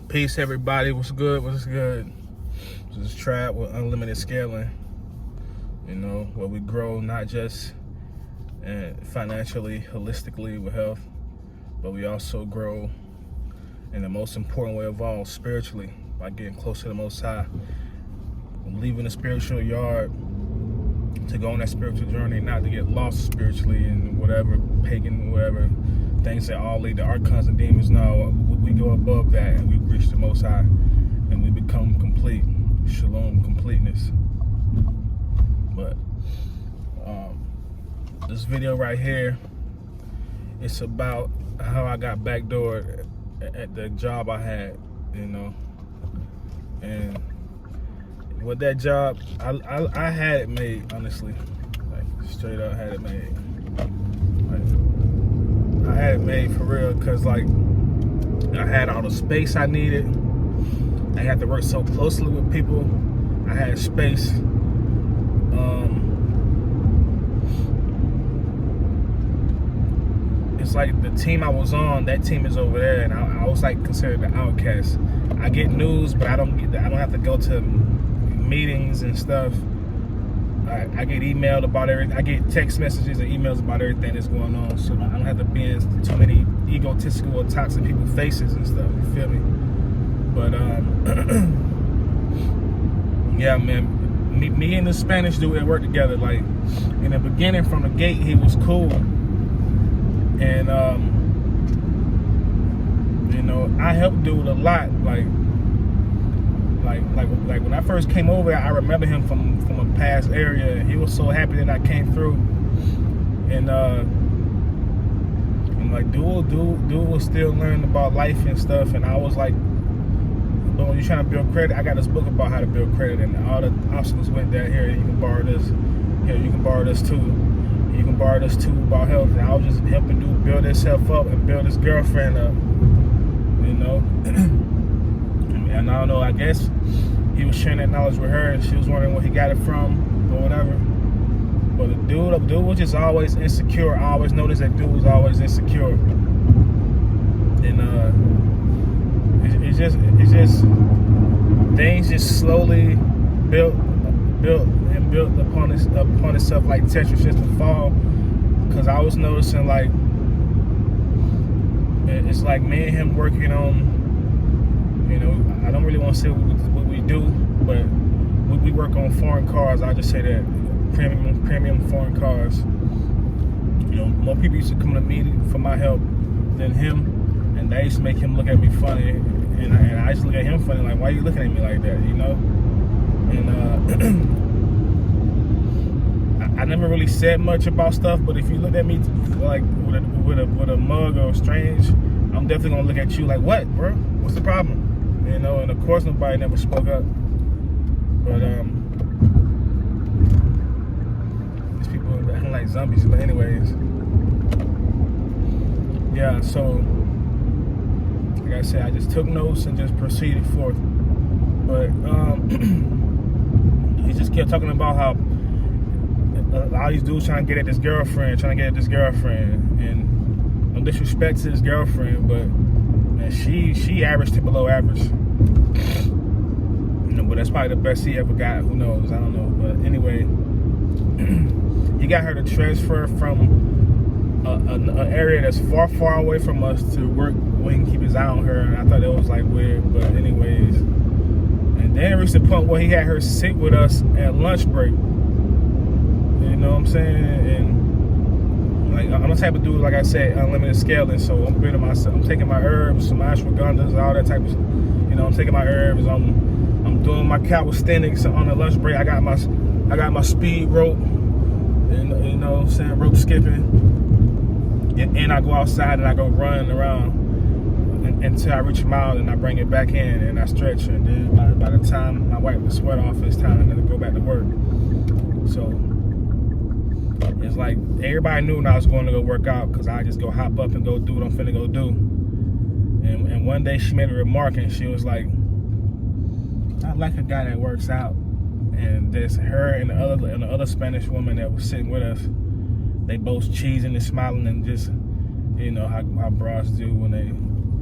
Peace, everybody. What's good? What's good? This is Trap with unlimited scaling. You know, where we grow not just financially, holistically with health, but we also grow in the most important way of all, spiritually, by getting closer to the Most High. Leaving the spiritual yard to go on that spiritual journey, not to get lost spiritually in whatever pagan, whatever things that all lead to archons and demons. No, we go above that and we reach the Most High and we become complete. Shalom, completeness. But this video right here, it's about how I got backdoored at the job I had, you know. And with that job, I had it made, honestly. Like, straight up had it made. Like, I had it made for real, because, like, I had all the space I needed. I had to work so closely with people. I had space. It's like the team I was on, that team is over there, and I was like considered the outcast. I get news, but I don't have to go to meetings and stuff. I get emailed about everything. I get text messages and emails about everything that's going on, so I don't have to be in too many egotistical or toxic people's faces and stuff. You feel me? But yeah, man, me and the Spanish dude that worked together. Like, in the beginning, from the gate, he was cool, and you know, I helped dude a lot. Like when I first came over, I remember him from a past area. He was so happy that I came through, and like dude was still learning about life and stuff. And I was like, but when you're trying to build credit, I got this book about how to build credit, and all the obstacles went down here. You can borrow this. Here, you can borrow this too. You can borrow this too about health. And I was just helping dude build himself up and build his girlfriend up, you know. And I don't know, I guess he was sharing that knowledge with her, and she was wondering where he got it from or whatever. But the dude was just always insecure. I always noticed that dude was always insecure. And it's just things just slowly built upon itself like Tetris, just to fall. Because I was noticing, like, it's like me and him working on, you know, I don't really want to say what we do, but we work on foreign cars. I just say that premium foreign cars. You know, more people used to come to me for my help than him, and they used to make him look at me funny, and I used to look at him funny, like, why are you looking at me like that, you know? And I never really said much about stuff, but if you look at me like with a mug or strange, I'm definitely gonna look at you like, what, bro? What's the problem? You know, and of course nobody never spoke up. But these people are acting like zombies. But anyways, yeah, so like I said, I just took notes and just proceeded forth. But he just kept talking about how all these dudes trying to get at this girlfriend, and no disrespect to his girlfriend, but man, she averaged to below average. You know, but that's probably the best he ever got. Who knows? I don't know. But anyway, he got her to transfer from an area that's far away from us to work where he can keep his eye on her. And I thought that was like weird. But anyways, and then it reached the point where he had her sit with us at lunch break. You know what I'm saying? And like, I'm the type of dude, like I said, unlimited scaling. So I'm building myself. I'm taking my herbs, some ashwagandhas, all that type of, you know. I'm taking my herbs. I'm doing my calisthenics on the lunch break. I got my speed rope. And, you know what I'm saying, rope skipping. And I go outside and I go running around until I reach a mile, and I bring it back in and I stretch. And then by the time I wipe the sweat off, it's time to go back to work. So it's like everybody knew when I was going to go work out, because I just go hop up and go do what I'm finna go do. And one day she made a remark, and she was like, I like a guy that works out. And there's her and the other Spanish woman that was sitting with us. They both cheesing and smiling, and just, you know, how bras do when they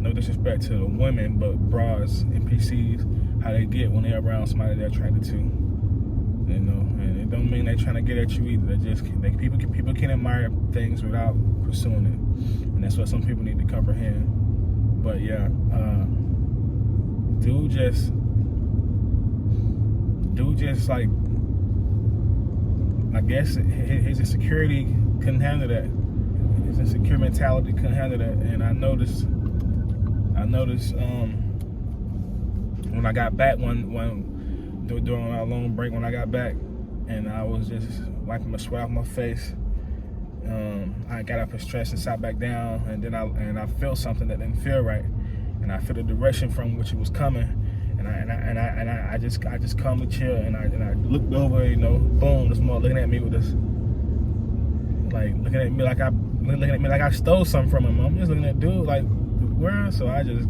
no disrespect to the women, but bras and PCs, how they get when they're around somebody they're attracted to. You know, and it don't mean they're trying to get at you either. They just people can admire things without pursuing it, and that's what some people need to comprehend. But yeah, dude just like, I guess his insecurity couldn't handle that. His insecure mentality couldn't handle that, and I noticed when I got back during our long break, when I got back, and I was just wiping my sweat off my face. I got up and stretched and sat back down, and then I felt something that didn't feel right, and I felt the direction from which it was coming, and I just calmly chill, and I looked over, you know, boom, this mother looking at me with this, like looking at me like I stole something from him. I'm just looking at dude like, where? So I just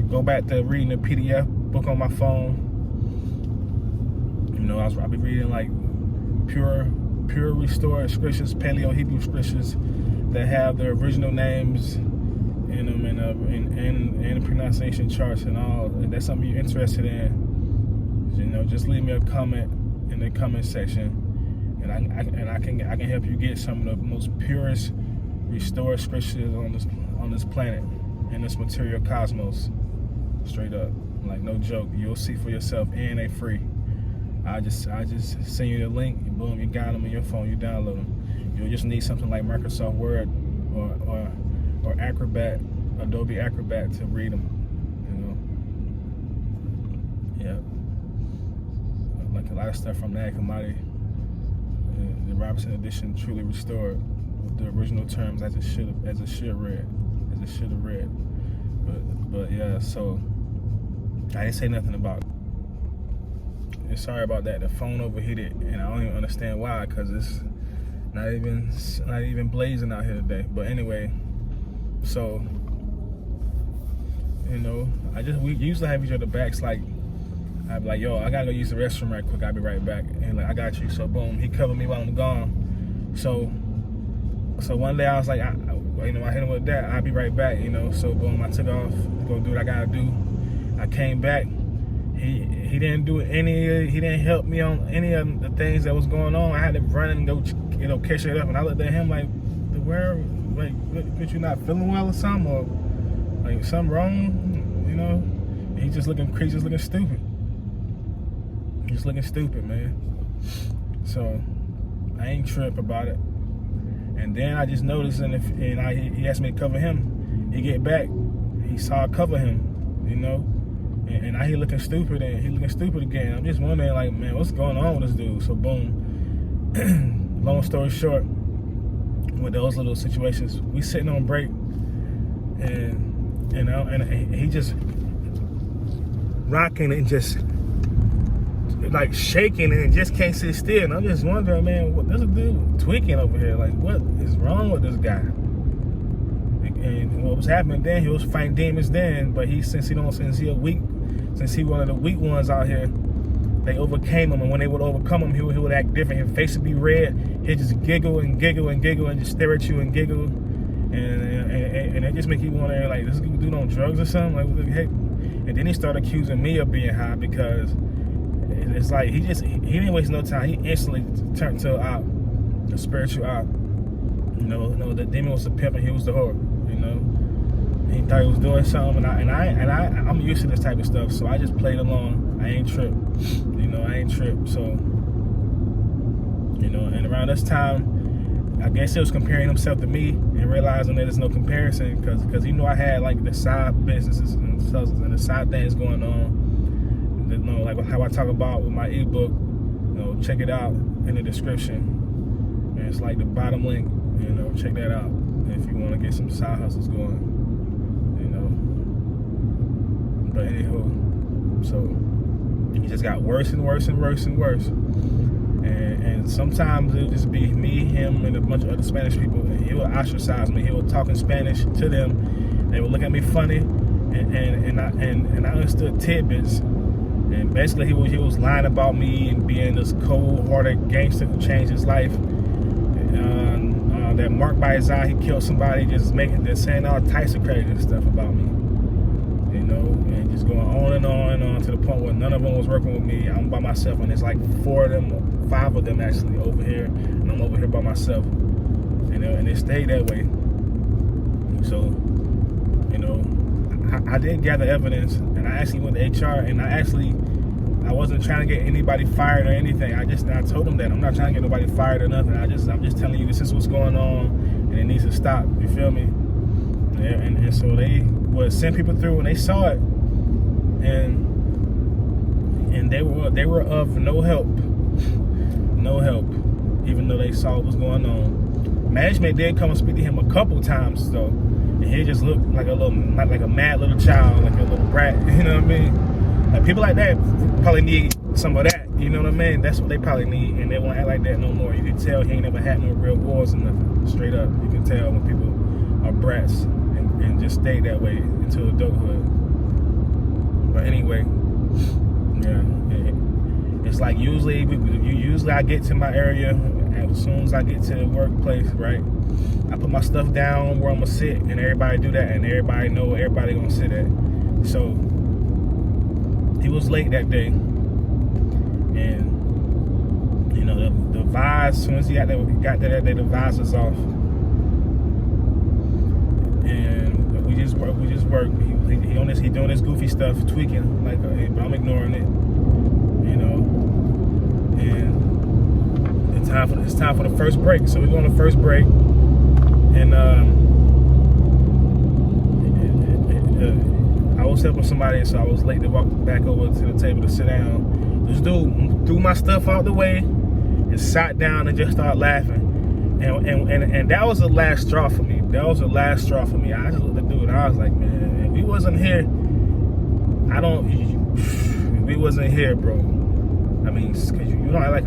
go back to reading the PDF book on my phone. You know, I'll be reading like pure restored scriptures, Paleo Hebrew scriptures that have their original names in them and pronunciation charts and all. If that's something you're interested in, you know, just leave me a comment in the comment section, and I can help you get some of the most purest restored scriptures on this planet, in this material cosmos. Straight up, like no joke. You'll see for yourself, and they free. I just send you the link, and boom, you got them in your phone, you download them. You'll just need something like Microsoft Word or Acrobat, Adobe Acrobat to read them. You know, yeah. Like a lot of stuff from that commodity. The Robinson edition, truly restored with the original terms as it should have read. But yeah, so I didn't say nothing about it. And sorry about that. The phone overheated, and I don't even understand why, because it's not even blazing out here today. But anyway, so you know, we usually have each other backs. Like I'd be like, yo, I gotta go use the restroom right quick. I'll be right back. And like, I got you. So boom, he covered me while I'm gone. So one day I was like, I hit him with that. I'll be right back. You know, so boom, I took off to go do what I gotta do. I came back. He didn't do any. He didn't help me on any of the things that was going on. I had to run and go, you know, catch it up. And I looked at him like, where, like, what, you not feeling well or something, or like something wrong, you know? And he's just looking stupid. He's looking stupid, man. So I ain't trip about it. And then I just noticed, he asked me to cover him. He get back, he saw I cover him, you know. And now he looking stupid, and he looking stupid again. I'm just wondering, like, man, what's going on with this dude? So boom, long story short, with those little situations, we sitting on break, and you know, and he just rocking and just like shaking and just can't sit still. And I'm just wondering, man, what this dude tweaking over here? Like, what is wrong with this guy? And what was happening then? He was fighting demons then, but since he one of the weak ones out here, they overcame him. And when they would overcome him, he would act different. His face would be red. He'd just giggle and just stare at you and giggle, and it just make you wonder, like, this dude on drugs or something? Like, what the heck? And then he started accusing me of being high, because it's like he didn't waste no time. He instantly turned to a spiritual out. You know, the demon was the pimp and he was the whore. You know, he thought he was doing something, and I'm used to this type of stuff, so I just played along. I ain't tripped. You know, I ain't tripped. So, you know, and around this time, I guess he was comparing himself to me and realizing that there's no comparison, because he knew I had like the side businesses and the side things going on. You know, like how I talk about with my ebook. You know, check it out in the description. And it's like the bottom link. You know, check that out if you want to get some side hustles going. You know, but anywho, so he just got worse and worse and worse and worse. And sometimes it'll just be me, him, and a bunch of other Spanish people. And he will ostracize me. He will talk in Spanish to them. They will look at me funny, and I understood tidbits. And basically, he was lying about me and being this cold-hearted gangster who changed his life. That marked by his eye, he killed somebody, just saying all types of crazy stuff about me. and just going on and on and on to the point where none of them was working with me. I'm by myself, and it's like 5 of them actually over here, and I'm over here by myself, and it stayed that way. So, I did gather evidence, and I actually went to HR, and I wasn't trying to get anybody fired or anything. I told them that I'm not trying to get nobody fired or nothing. I'm just telling you this is what's going on, and it needs to stop. You feel me? And so they would send people through, and they saw it, and they were of no help, even though they saw what was going on. Management did come and speak to him a couple times though, and he just looked like a mad little child, like a little brat. You know what I mean? Like people like that probably need some of that. You know what I mean? That's what they probably need, and they won't act like that no more. You can tell he ain't never had no real wars or nothing. Straight up, you can tell when people are brats and just stay that way until adulthood. But anyway, yeah, it's like usually I get to my area. As soon as I get to the workplace, right, I put my stuff down where I'm gonna sit, and everybody do that, and everybody know where everybody gonna sit at. So he was late that day, and the vise, as soon as he got there that day, the vise was off, and we just work. He doing his goofy stuff, tweaking but I'm ignoring it, and it's time for the first break. So we're going to the first break, and I was helping somebody, so I was late to walk back over to the table to sit down. This dude threw my stuff out the way and sat down and just started laughing, and that was the last straw for me. I just looked at the dude and I was like, man, if we wasn't here, we wasn't here, bro. I mean, cause you don't act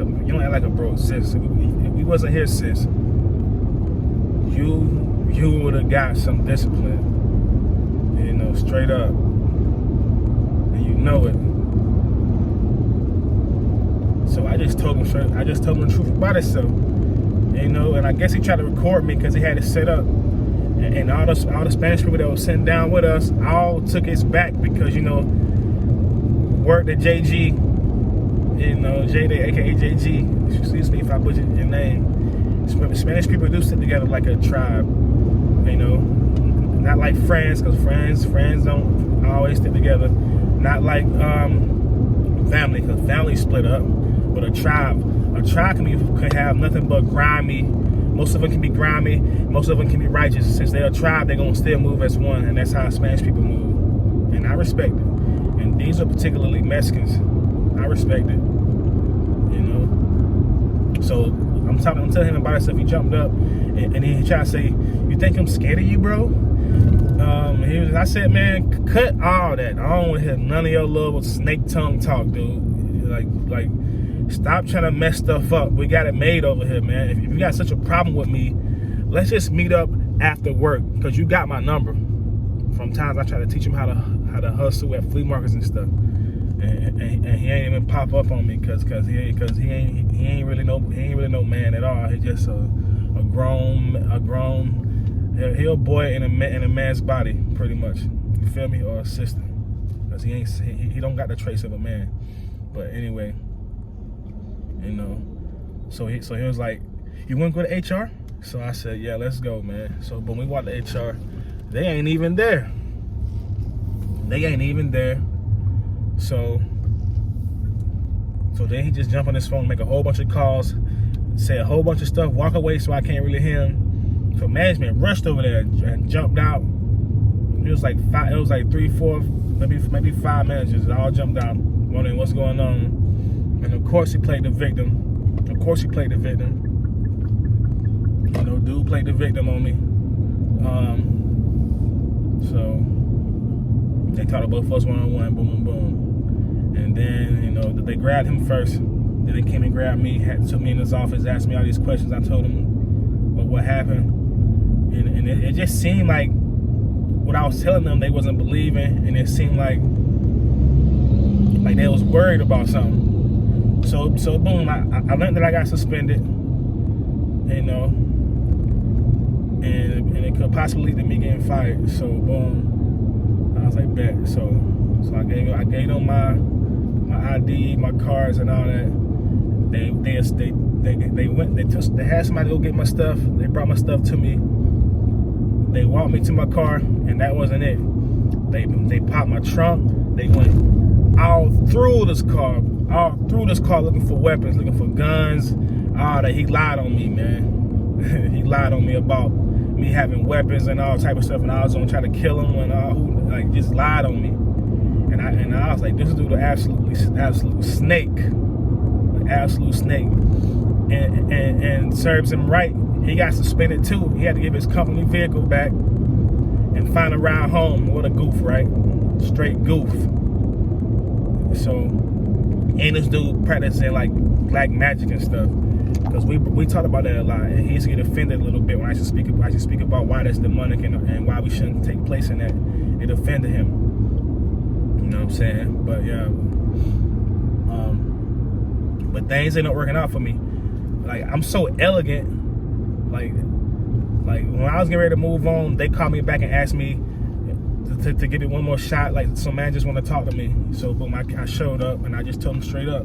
like a bro, sis. If we wasn't here, sis, you would have got some discipline, straight up, and you know it. So I just told him the truth about itself, and I guess he tried to record me because he had it set up, and all the Spanish people that were sitting down with us all took his back because worked at JG. J-Day, aka JG, excuse me if I butchered your name. Spanish people do sit together like a tribe, not like friends, because friends don't always stick together. Not like family, because family split up. But a tribe can have nothing but grimy. Most of them can be grimy. Most of them can be righteous. Since they're a tribe, they're gonna still move as one, and that's how Spanish people move. And I respect it. And these are particularly Mexicans. I respect it. So I'm telling him about it. So he jumped up and he tried to say, "You think I'm scared of you, bro?" I said, "Man, cut all that. I don't want to hear none of your little snake tongue talk, dude. Like, stop trying to mess stuff up. We got it made over here, man. If you got such a problem with me, let's just meet up after work, because you got my number." From times I try to teach him how to hustle at flea markets and stuff. And he ain't even pop up on me because he ain't really no man at all. He's just a grown a boy in a man's body, pretty much. You feel me? Or a sister, because he don't got the trace of a man. But anyway, so he was like, "You want to go to HR?" So I said, "Yeah, let's go, man." So when we walked to HR, they ain't even there. So then he just jumped on his phone, make a whole bunch of calls, say a whole bunch of stuff, walk away so I can't really hear him. So management rushed over there and jumped out. It was like 3, 4, maybe 5 managers that all jumped out, wondering what's going on. And of course he played the victim. Dude played the victim on me. So they talked about both of us one-on-one, boom, boom, boom. And then, they grabbed him first. Then they came and grabbed me, took me in his office, asked me all these questions. I told him what happened. And it just seemed like what I was telling them they wasn't believing. And it seemed like they was worried about something. So boom, I learned that I got suspended. And it could possibly lead to me getting fired. So boom, I was like, bet. So I gave them my ID, my cards, and all that. They had somebody go get my stuff. They brought my stuff to me. They walked me to my car, and that wasn't it. They popped my trunk. They went all through this car looking for weapons, looking for guns. All that. He lied on me, man. He lied on me about me having weapons and all type of stuff, and I was gonna try to kill him, and like just lied on me. And I was like, this dude an absolute snake, an absolute snake. And serves him right. He got suspended too. He had to give his company vehicle back and find a ride home. What a goof, right? Straight goof. So, and this dude practicing like black magic and stuff. Because we talked about that a lot, and he used to get offended a little bit when I should speak about why that's demonic and why we shouldn't take place in that. It offended him. You know what I'm saying? But yeah, but things ain't not working out for me. Like, I'm so elegant. Like when I was getting ready to move on, they called me back and asked me to give it one more shot. Like, some man just want to talk to me. So boom, I showed up, and I just told him straight up,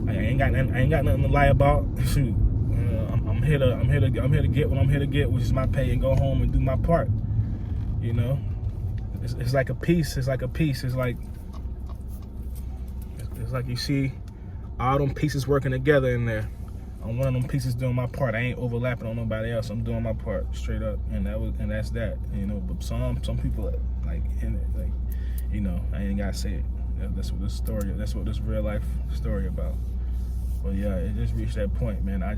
I ain't got nothing to lie about. Shoot, I'm here to get what I'm here to get, which is my pay, and go home and do my part. You know, it's like a piece. It's like you see all them pieces working together in there. I'm one of them pieces doing my part. I ain't overlapping on nobody else. I'm doing my part straight up, and that's that. You know, but some people like in it, like, you know, I ain't gotta say it. That's what this real life story about. But yeah, it just reached that point, man. I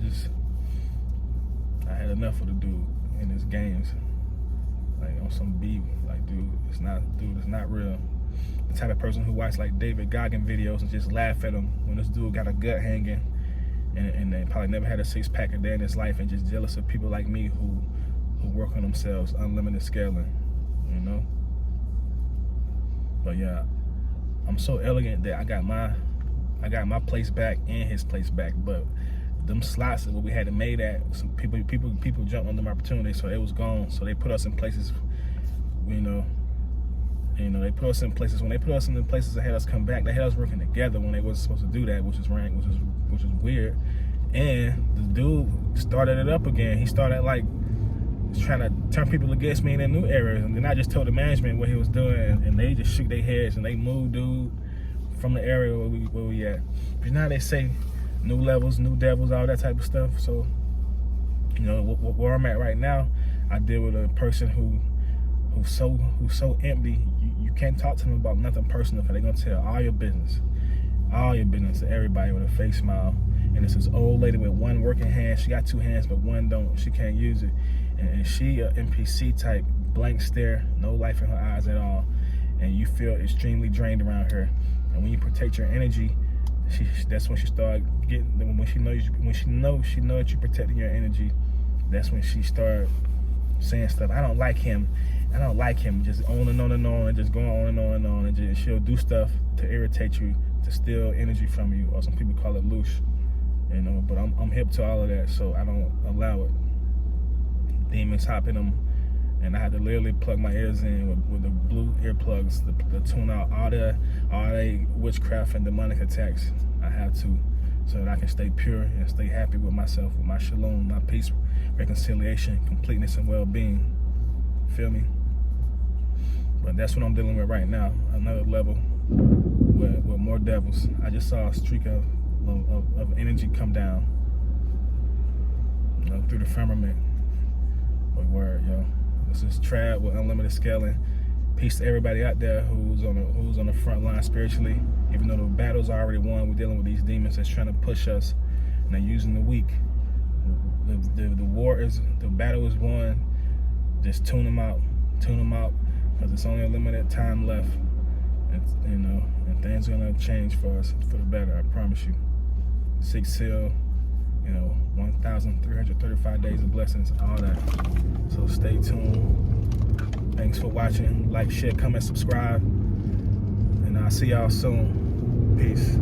had enough of the dude in his games, like on some beat. Like, dude, it's not real. The type of person who watch like David Goggin videos and just laugh at him when this dude got a gut hanging, and they probably never had a 6-pack a day in his life, and just jealous of people like me who work on themselves, unlimited scaling, you know. But yeah, I'm so elegant that I got my place back and his place back. But them slots that we had to made at, some people jumped on them opportunities, so it was gone. So they put us in places, you know, they put us in places. When they put us in the places that had us come back, they had us working together when they wasn't supposed to do that, which is weird. And the dude started it up again. He started like trying to turn people against me in their new areas. And then I just told the management what he was doing, and they just shook their heads and they moved dude from the area where we at. But now they say new levels, new devils, all that type of stuff. So, you know, where I'm at right now, I deal with a person who's so empty. You can't talk to them about nothing personal, because they're gonna tell all your business to everybody with a fake smile. And it's this old lady with one working hand. She got 2 hands, but one don't. She can't use it. And she a NPC type, blank stare, no life in her eyes at all. And you feel extremely drained around her. And when you protect your energy, that's when she start getting. When she knows that you're protecting your energy, that's when she start saying stuff. I don't like him. Just on and on and on, and just going on and on and on. And just, she'll do stuff to irritate you, to steal energy from you, or some people call it loose. You know, but I'm hip to all of that, so I don't allow it. Demons hop in them, and I had to literally plug my ears in with the blue earplugs to tune out all the witchcraft and demonic attacks. I have to, so that I can stay pure and stay happy with myself, with my shalom, my peace, reconciliation, completeness, and well-being. Feel me? But that's what I'm dealing with right now. Another level with more devils. I just saw a streak of energy come down, you know, through the firmament. But word, yo, this is Trad with Unlimited Scaling. Peace to everybody out there who's on the front line spiritually. Even though the battle's already won, we're dealing with these demons that's trying to push us, and they're using the weak. The battle is won. Just tune them out, because it's only a limited time left. You know, and things are gonna change for us for the better. I promise you. 6 seal, you know, 1,335 days of blessings, all that. So stay tuned. Thanks for watching. Like, share, comment, subscribe, and I'll see y'all soon. Peace.